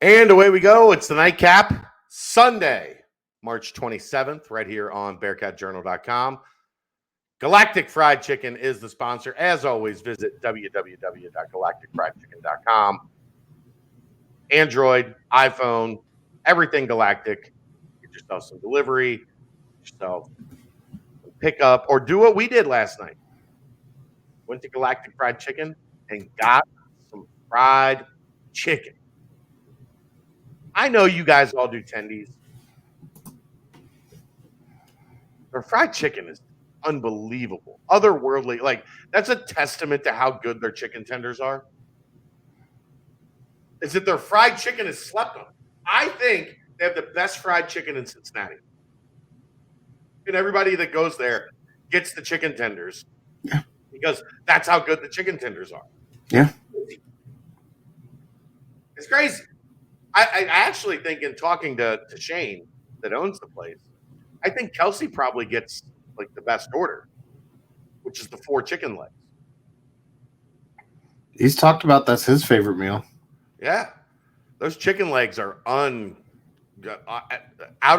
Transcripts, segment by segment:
And away we go. It's the nightcap, Sunday, March 27th, right here on BearcatJournal.com. Galactic Fried Chicken is the sponsor. As always, visit www.galacticfriedchicken.com. Android, iPhone, everything Galactic. Get yourself some delivery, get yourself some pickup, or do what we did last night. Went to Galactic Fried Chicken and got some fried chicken. I know you guys all do tendies. Their fried chicken is unbelievable, otherworldly. Like, that's a testament to how good their chicken tenders are. Is that their fried chicken is slept on. I think they have the best fried chicken in Cincinnati. And everybody that goes there gets the chicken tenders because that's how good the chicken tenders are. Yeah. It's crazy. I actually think, in talking to Shane that owns the place, I think Kelsey probably gets like the best order, which is the 4 chicken legs. He's talked about that's his favorite meal. Yeah. Those chicken legs are out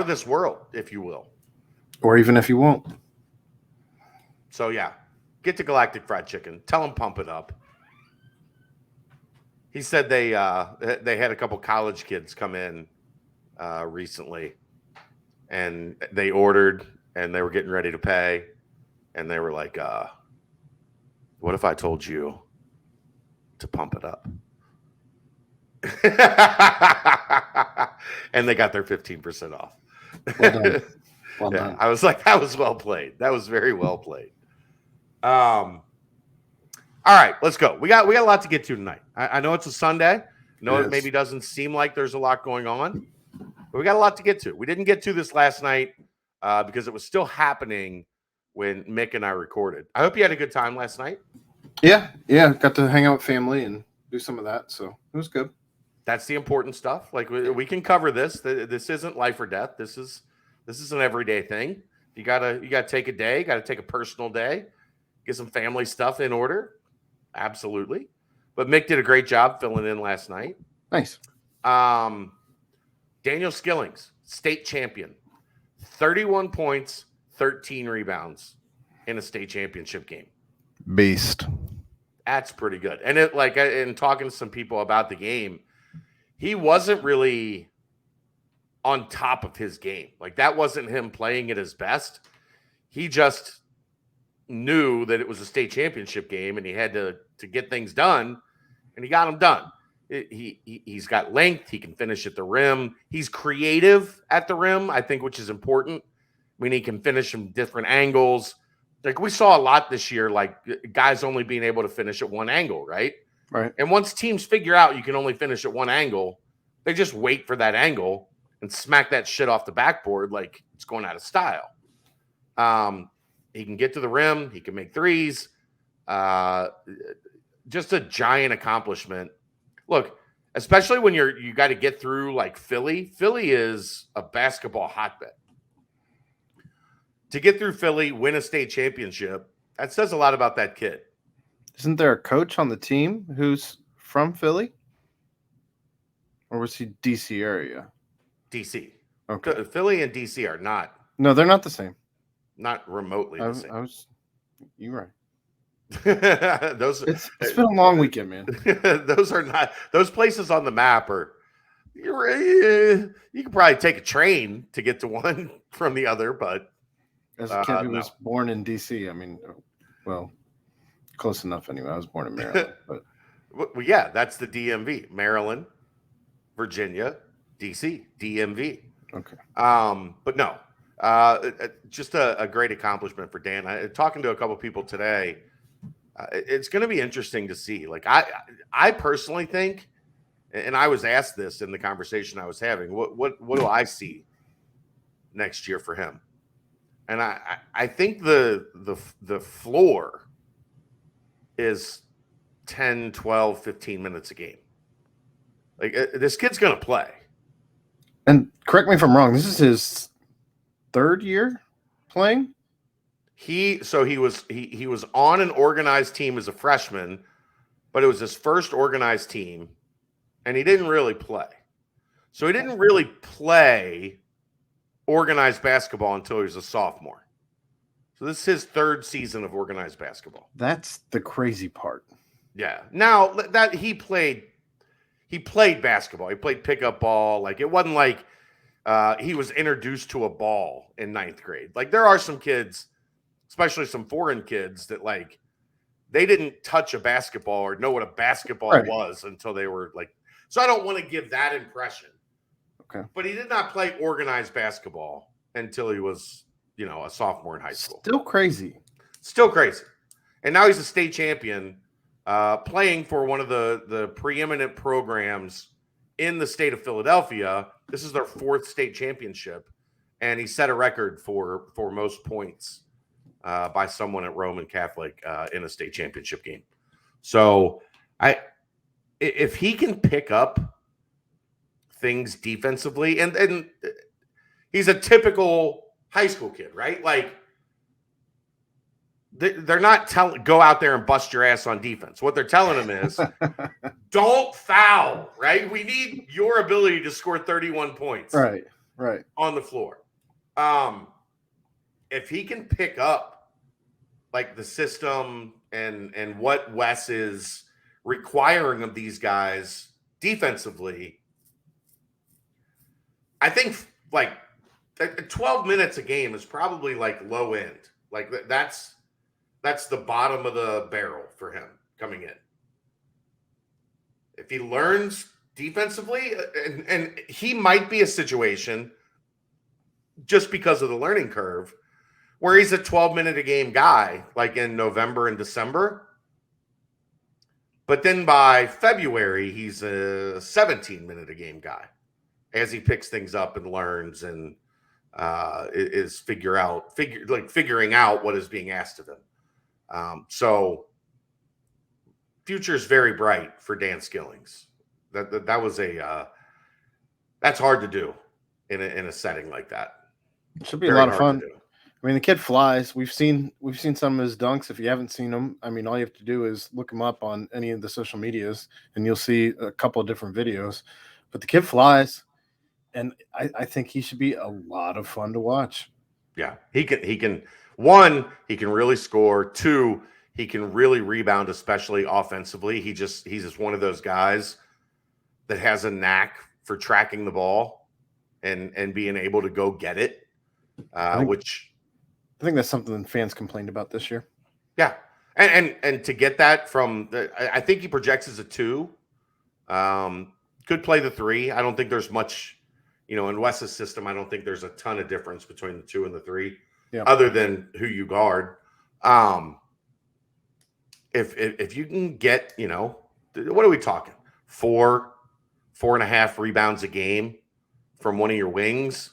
of this world, if you will. Or even if you won't. So, yeah, get to Galactic Fried Chicken. Tell them pump it up. He said they had a couple college kids come in recently, and they ordered, and they were getting ready to pay, and they were like, what if I told you to pump it up? And they got their 15% off. Well done. Well done. I was like, that was well played. That was very well played. All right, let's go. We got a lot to get to tonight. I know it's a Sunday. I know it maybe doesn't seem like there's a lot going on, but we got a lot to get to. We didn't get to this last night because it was still happening when Mick and I recorded. I hope you had a good time last night. Yeah. Got to hang out with family and do some of that, so it was good. That's the important stuff. Like, we can cover this. This isn't life or death. This is an everyday thing. You gotta take a day. Got to take a personal day. Get some family stuff in order. Absolutely. But Mick did a great job filling in last night. Nice. Daniel Skillings, state champion, 31 points, 13 rebounds in a state championship game. Beast. That's pretty good. And in talking to some people about the game, he wasn't really on top of his game. Like, that wasn't him playing at his best. He just knew that it was a state championship game and he had to get things done, and he got them done. He's got length. He can finish at the rim. He's creative at the rim, I think, which is important. I mean, he can finish from different angles. Like, we saw a lot this year, like guys only being able to finish at one angle, right? Right. And once teams figure out you can only finish at one angle, they just wait for that angle and smack that shit off the backboard like it's going out of style. He can get to the rim. He can make threes. Just a giant accomplishment. Look, especially when you got to get through like Philly. Philly is a basketball hotbed. To get through Philly, win a state championship, that says a lot about that kid. Isn't there a coach on the team who's from Philly? Or was he DC area? DC. Okay. Philly and DC are not. No, they're not the same. Not remotely the same. You're right. It's been a long weekend, man. Those are not those places on the map are. You can probably take a train to get to one from the other, but as a kid who was born in DC, I mean, well, close enough anyway. I was born in Maryland, but well, yeah, that's the DMV: Maryland, Virginia, DC, DMV. Okay. But no, just a great accomplishment for Dan. Talking to a couple people today, it's going to be interesting to see. Like, I personally think, and I was asked this in the conversation I was having, what do I see next year for him? And I think the floor is 10, 12, 15 minutes a game. Like, this kid's going to play. And correct me if I'm wrong, this is his third year playing? He was on an organized team as a freshman, but it was his first organized team, and he didn't really play. So he didn't really play organized basketball until he was a sophomore. So this is his third season of organized basketball. That's the crazy part. Yeah. Now that he played basketball. He played pickup ball. Like it wasn't like he was introduced to a ball in 9th grade. Like there are some kids, especially some foreign kids, that like they didn't touch a basketball or know what a basketball was until they were like. So I don't want to give that impression. Okay. But he did not play organized basketball until he was, a sophomore in high school. Still crazy. And now he's a state champion, playing for one of the preeminent programs in the state of Philadelphia. This is their 4th state championship, and he set a record for most points by someone at Roman Catholic in a state championship game. So if he can pick up things defensively, and he's a typical high school kid, right? Like they're not telling go out there and bust your ass on defense. What they're telling him is don't foul, right? We need your ability to score 31 points right on the floor. If he can pick up like the system and what Wes is requiring of these guys defensively, I think like 12 minutes a game is probably like low end. Like that's the bottom of the barrel for him coming in. If he learns defensively, and he might be a situation just because of the learning curve where he's a 12-minute a game guy, like in November and December. But then by February, he's a 17-minute a game guy as he picks things up and learns and is figuring out what is being asked of him. So future is very bright for Dan Skillings. That was that's hard to do in a setting like that. It should be a lot of fun. I mean, the kid flies. We've seen some of his dunks. If you haven't seen them, I mean, all you have to do is look him up on any of the social medias, and you'll see a couple of different videos. But the kid flies, and I think he should be a lot of fun to watch. Yeah, he can. One, he can really score. Two, he can really rebound, especially offensively. He's just one of those guys that has a knack for tracking the ball and being able to go get it. I think that's something fans complained about this year. Yeah, and to get that from I think he projects as a 2. Could play the 3. I don't think there's much, in Wes's system. I don't think there's a ton of difference between the 2 and the 3, other than who you guard. If you can get, what are we talking? 4.5 rebounds a game from one of your wings,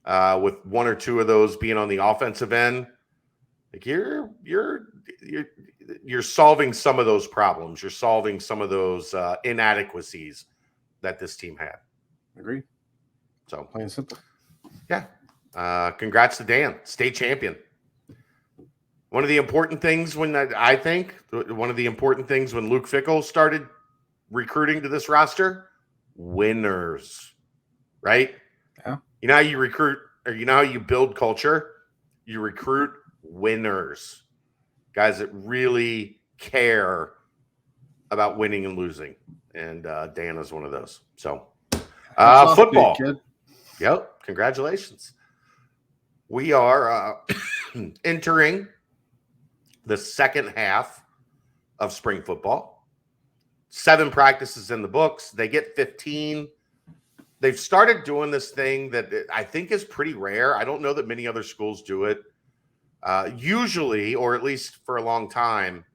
with 1 or 2 of those being on the offensive end, like you're solving some of those problems. You're solving some of those inadequacies that this team had. Agreed. So plain and simple. Yeah. Congrats to Dan, state champion. One of the important things when Luke Fickell started recruiting to this roster, winners, right? Yeah. You know how you recruit, or you know how you build culture? You recruit winners, guys that really care about winning and losing. And Dan is one of those. So football. Kid. Yep. Congratulations. We are entering the second half of spring football. 7 practices in the books. They get 15. They've started doing this thing that I think is pretty rare. I don't know that many other schools do it. Usually, or at least for a long time,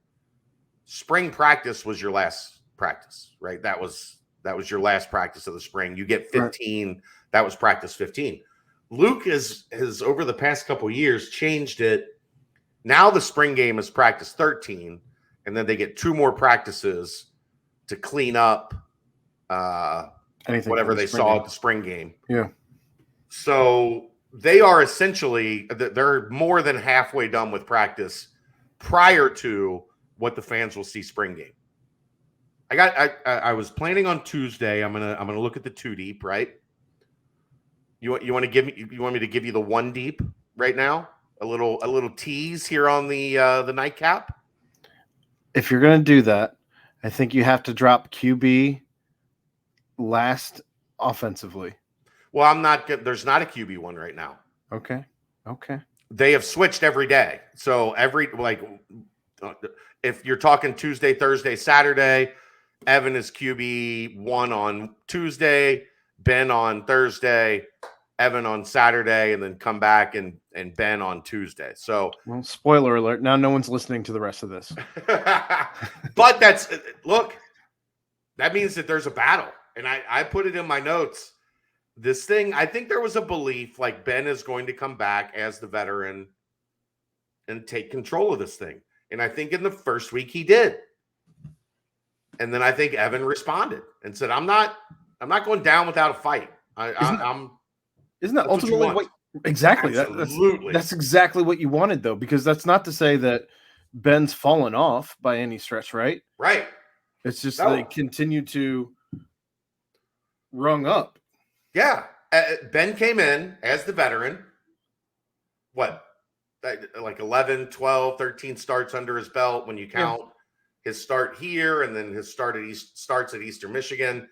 spring practice was your last practice, right? That was your last practice of the spring. You get 15. Right. That was practice 15. Luke has over the past couple of years changed it. Now the spring game is practice 13, and then they get 2 more practices to clean up whatever they saw at the spring game. Yeah. So they are essentially, they're more than halfway done with practice prior to what the fans will see spring game. I was planning on Tuesday. I'm gonna look at the 2 deep, right? You want to give me? You want me to give you the one deep right now? A little tease here on the nightcap. If you're going to do that, I think you have to drop QB last offensively. Well, I'm not. There's not a QB one right now. Okay. They have switched every day. So if you're talking Tuesday, Thursday, Saturday, Evan is QB 1 on Tuesday, Ben on Thursday, Evan on Saturday, and then come back and Ben on Tuesday. So, well, spoiler alert. Now no one's listening to the rest of this. But that means that there's a battle. And I put it in my notes. This thing, I think there was a belief like Ben is going to come back as the veteran and take control of this thing. And I think in the first week he did. And then I think Evan responded and said, I'm not going down without a fight. Isn't that ultimately what exactly? Absolutely. That's exactly what you wanted, though, because that's not to say that Ben's fallen off by any stretch, right? Right. It's just they continue to rung up. Yeah. Ben came in as the veteran. What? Like 11, 12, 13 starts under his belt when you count his start here and then his starts at Eastern Michigan.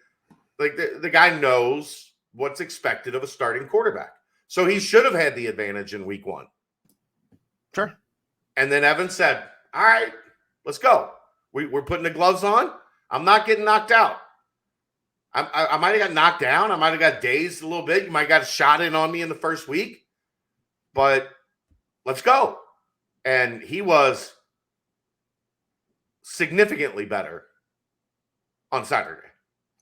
Like the guy knows what's expected of a starting quarterback. So he should have had the advantage in week 1. Sure. And then Evan said, all right, let's go. We're putting the gloves on. I'm not getting knocked out. I might have got knocked down. I might have got dazed a little bit. You might have got a shot in on me in the first week. But let's go. And he was significantly better on Saturday.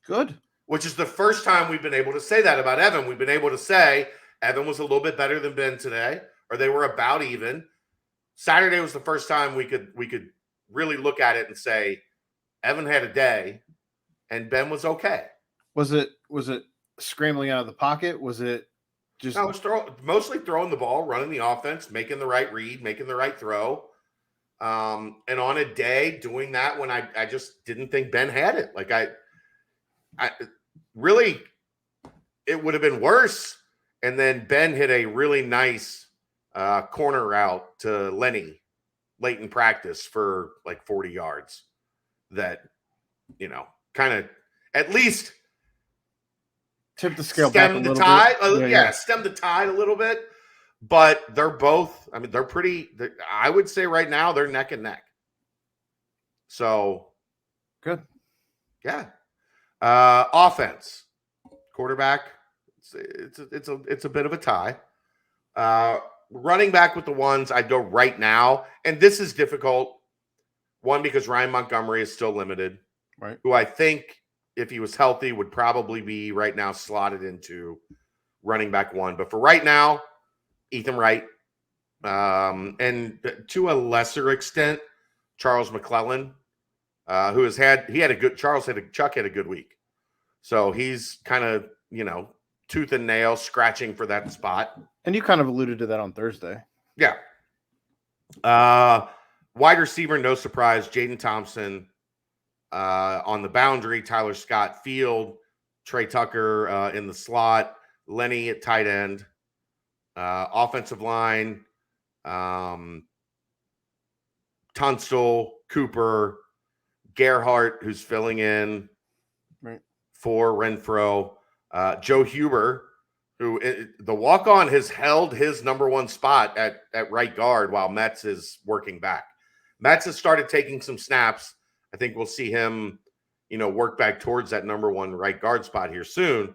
Good. Which is the first time we've been able to say that about Evan. We've been able to say Evan was a little bit better than Ben today, or they were about even. Saturday was the first time we could really look at it and say Evan had a day and Ben was okay. Was it scrambling out of the pocket? Was it just No, it was mostly throwing the ball, running the offense, making the right read, making the right throw. And on a day doing that when I just didn't think Ben had it. Like I really, it would have been worse. And then Ben hit a really nice corner route to Lenny late in practice for like 40 yards that, kind of at least tip the scale stem back the a little tide. bit. Stem the tide a little bit. But they're both, they're pretty, I would say right now they're neck and neck. So good. Yeah. Offense, quarterback. It's a bit of a tie. Running back with the ones I'd go right now, and this is difficult. One, because Ryan Montgomery is still limited, right? Who I think, if he was healthy, would probably be right now slotted into running back 1. But for right now, Ethan Wright, and to a lesser extent, Charles McClellan, Chuck had a good week. So he's kind of, tooth and nail scratching for that spot. And you kind of alluded to that on Thursday. Yeah. Wide receiver, no surprise, Jaden Thompson. On the boundary, Tyler Scott Field, Trey Tucker in the slot, Lenny at tight end. Offensive line, Tunstall, Cooper, Gerhardt, who's filling in for Renfro, Joe Huber, who the walk-on has held his number 1 spot at right guard while Metz is working back. Metz has started taking some snaps. I think we'll see him, work back towards that number 1 right guard spot here soon,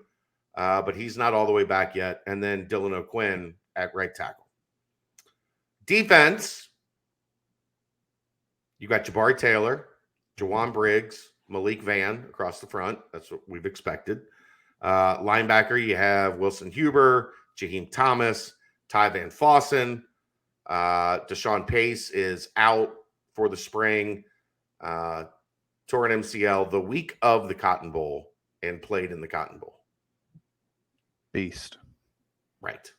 but he's not all the way back yet. And then Dylan O'Quinn at right tackle. Defense, you got Jabari Taylor, Jawan Briggs, Malik Van across the front. That's what we've expected. Linebacker, you have Wilson Huber, Jaheim Thomas, Ty Van Fossen. Deshaun Pace is out for the spring. Tore an MCL the week of the Cotton Bowl and played in the Cotton Bowl. Beast. Right.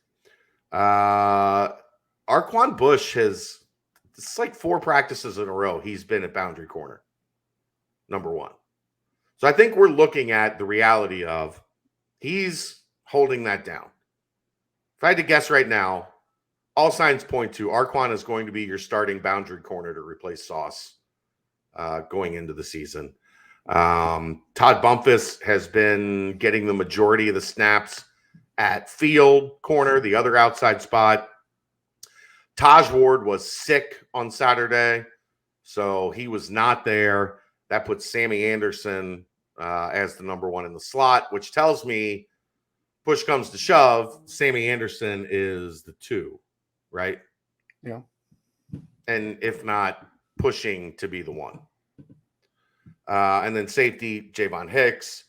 Arquan Bush it's like 4 practices in a row he's been at boundary corner, number 1. So I think we're looking at the reality of he's holding that down. If I had to guess right now, all signs point to Arquan is going to be your starting boundary corner to replace Sauce going into the season. Todd Bumpus has been getting the majority of the snaps at field corner, the other outside spot. Taj Ward was sick on Saturday, so he was not there. That puts Sammy Anderson as the number one in the slot, which tells me push comes to shove, Sammy Anderson is the 2, right? Yeah. And if not, pushing to be the 1. And then safety, Javon Hicks,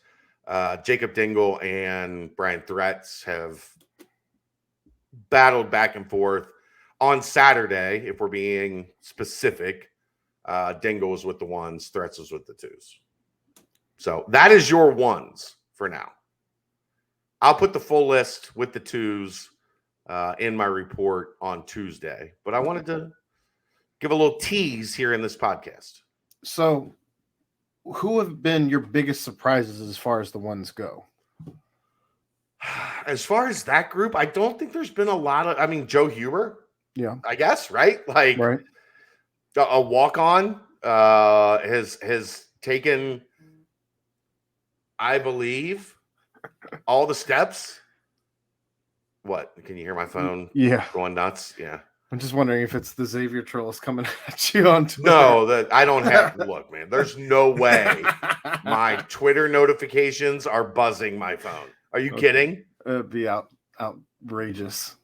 Jacob Dingle, and Brian Threats have battled back and forth. On Saturday, if we're being specific, Dingle was with the 1s, Threats was with the 2s. So that is your 1s for now. I'll put the full list with the 2s in my report on Tuesday, but I wanted to give a little tease here in this podcast. So who have been your biggest surprises as far as the 1s go? As far as that group, I don't think there's been a lot of, Joe Huber. Yeah. I guess, right? Like right. A walk-on has taken, I believe, all the steps. What? Can you hear my phone? Yeah. Going nuts? Yeah. I'm just wondering if it's the Xavier trolls coming at you on Twitter. No, that I don't have. Look, man, there's no way my Twitter notifications are buzzing my phone. Are you kidding? It'd be outrageous.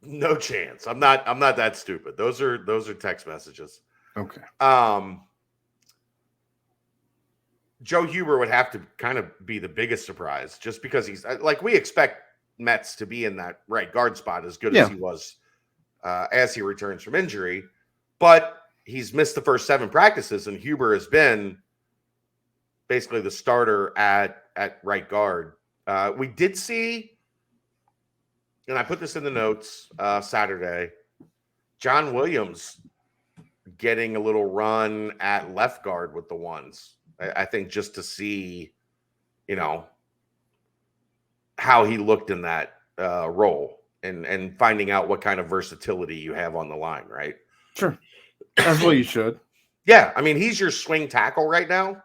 No chance. I'm not that stupid. Those are text messages. Okay. Joe Huber would have to kind of be the biggest surprise, just because he's like, we expect Metz to be in that right guard spot as good as he was as he returns from injury, but he's missed the first 7 practices, and Huber has been basically the starter at right guard. We did see, and I put this in the notes Saturday, John Williams getting a little run at left guard with the 1s. I think just to see, how he looked in that role and finding out what kind of versatility you have on the line, right? Sure. That's what you should. Yeah. He's your swing tackle right now.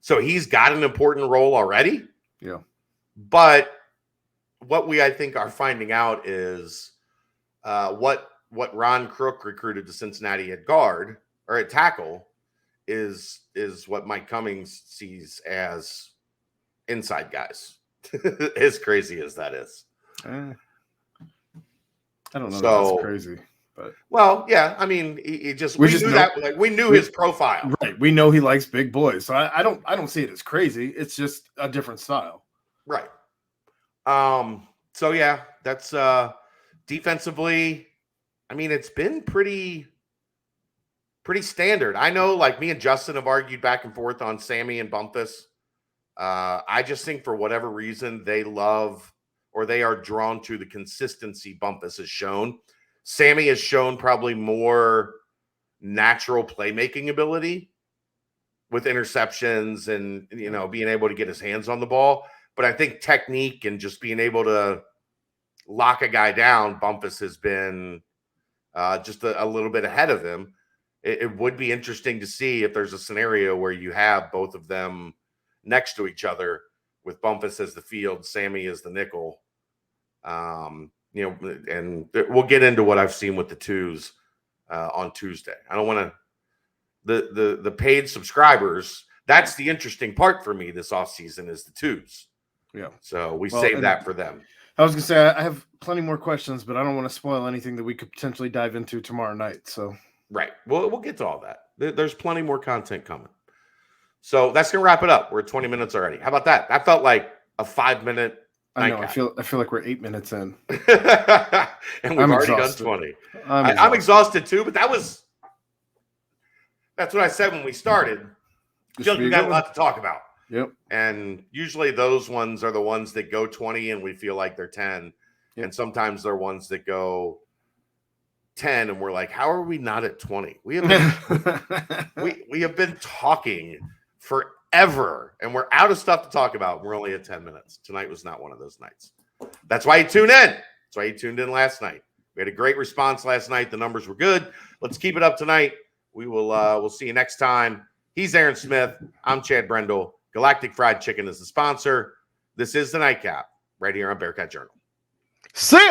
So he's got an important role already. Yeah. But what I think are finding out is what Ron Crook recruited to Cincinnati at guard or at tackle is what Mike Cummings sees as inside guys. As crazy as that is. I don't know. So, that's crazy. But well, yeah. He just we knew that. Like we knew his profile. Right. We know he likes big boys. So I don't see it as crazy. It's just a different style. Right. So yeah, that's defensively. It's been pretty standard. I know, like me and Justin have argued back and forth on Sammy and Bumpus. I just think for whatever reason they love or they are drawn to the consistency Bumpus has shown. Sammy has shown probably more natural playmaking ability with interceptions and, being able to get his hands on the ball. But I think technique and just being able to lock a guy down, Bumpus has been just a little bit ahead of him. It would be interesting to see if there's a scenario where you have both of them next to each other with Bumpus as the field, Sammy as the nickel. And we'll get into what I've seen with the 2s on Tuesday. I don't want to the paid subscribers. That's the interesting part for me this offseason is the 2s. Yeah. So we save that for them. I was going to say, I have plenty more questions, but I don't want to spoil anything that we could potentially dive into tomorrow night. So right. We'll get to all that. There's plenty more content coming. So that's going to wrap it up. We're at 20 minutes already. How about that? That felt like a 5-minute. I know. I feel like we're 8 minutes in. And we've already done 20. I'm exhausted too, but that's what I said when we started. We got a lot to talk about. Yep. And usually those ones are the ones that go 20 and we feel like they're 10. Yep. And sometimes they're ones that go 10 and we're like, how are we not at 20? We have been, we have been talking forever and we're out of stuff to talk about. We're only at 10 minutes. Tonight was not one of those nights. That's why you tune in. That's why you tuned in last night. We had a great response last night. The numbers were good. Let's keep it up tonight. We will we'll see you next time. He's Aaron Smith. I'm Chad Brendel. Galactic Fried Chicken is the sponsor. This is the Nightcap right here on Bearcat Journal. See ya.